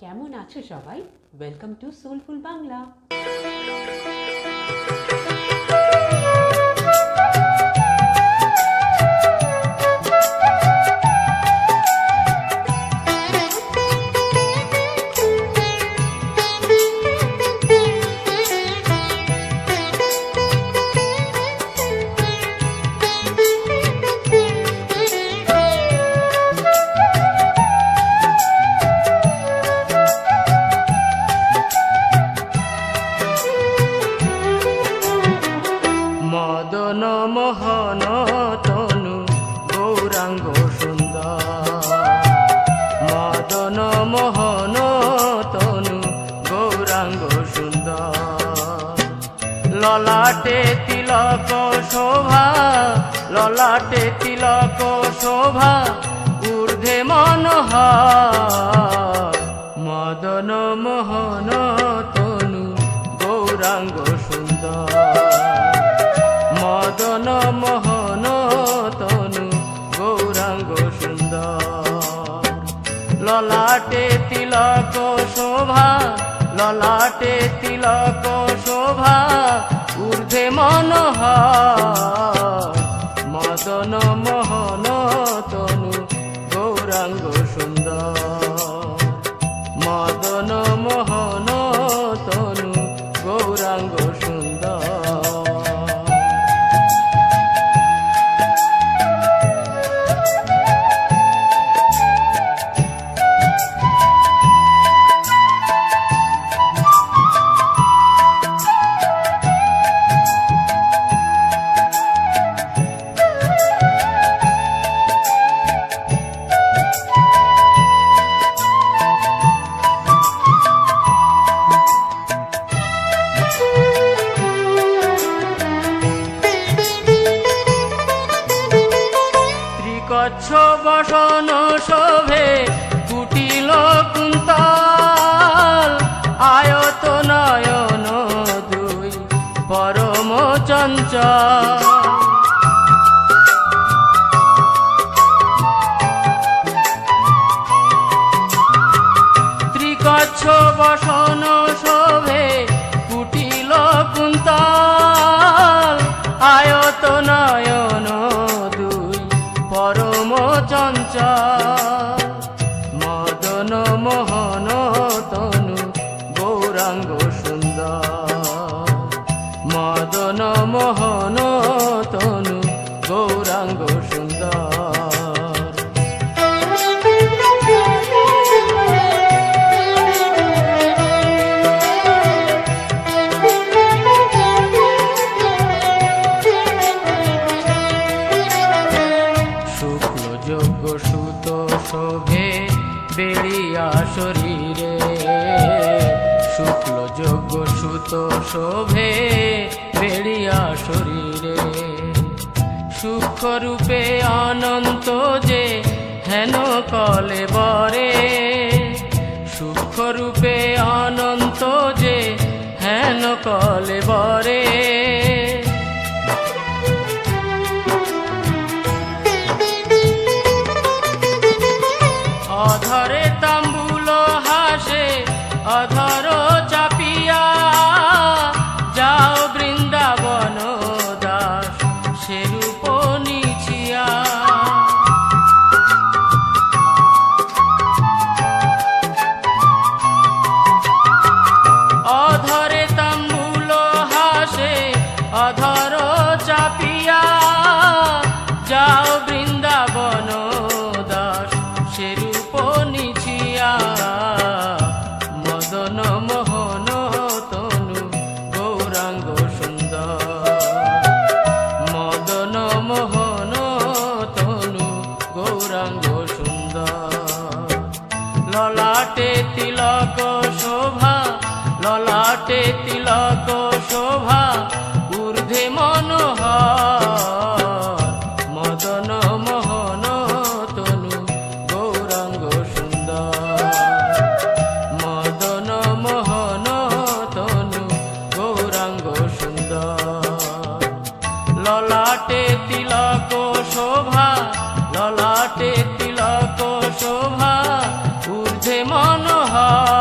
কেমন আছো সবাই? Welcome to soulful Bangla. Madan Mohan তনু গৌরাঙ্গ সুন্দর, মদন মোহন তনু গৌরাঙ্গ সুন্দর। ললাটে তিলক শোভা, ললাটে তিলক শোভা, ঊর্ধ্বে মনোহর। মদন মোহন তনু গৌরাঙ্গ সুন্দর, মদন মোহন তনু গৌরাঙ্গ সুন্দর। ললাটে তিলক শোভা, ললাটে তিলক শোভা, ঊর্ধ্বে মনোহর। মদন মোহন তনু গৌরাঙ্গ সুন্দর, মদন মোহন তনু গৌরাঙ্গ সুন্দর। কচ্ছ বসন শোভে কুটিল কুন্তল, আয়ত নয়ন দুই পরম চঞ্চল। ত্রিকচ্ছ বসন শোভে কুটিল কুন্তল, আয়ত নয়ন পরম চঞ্চল। মদন মোহন তনু গৌরাঙ্গ সুন্দর, মদন মোহন তনু গৌরাঙ্গ সুন্দর। যোগ্য সুত শোভে বেড়িয়া শরীরে, শুক্ল যোগ্য সুত শোভে বেড়িয়া শরীরে। সূক্ষ্মরূপে অনন্ত যে হেন কলে বরে, সূক্ষ্মরূপে অনন্ত যে হেন কলে বরে। অধরে তাম্বুল হাসে অধর চাপিয়া, যাও বৃন্দাবন দাস সেরূপ নিছিয়া। অধরে তাম্বুল হাসে অধর চাপিয়া, যাও বৃন্দাবন দাস সেরূপ নিছিয়া। মদন মোহন তনু গৌরাঙ্গ সুন্দর, মদন মোহন তনু গৌরাঙ্গ সুন্দর। ললাটে তিলক শোভা, ললাটে তিলক শোভা, ঊর্ধ্বে মনোহর। মদন মোহন তনু গৌরাঙ্গ সুন্দর, মদন মোহন তনু গৌরাঙ্গ সুন্দর। ললাটে তিলক শোভা, ললাটে তিলক শোভা, ঊর্ধ্বে মনোহর। পাহাড়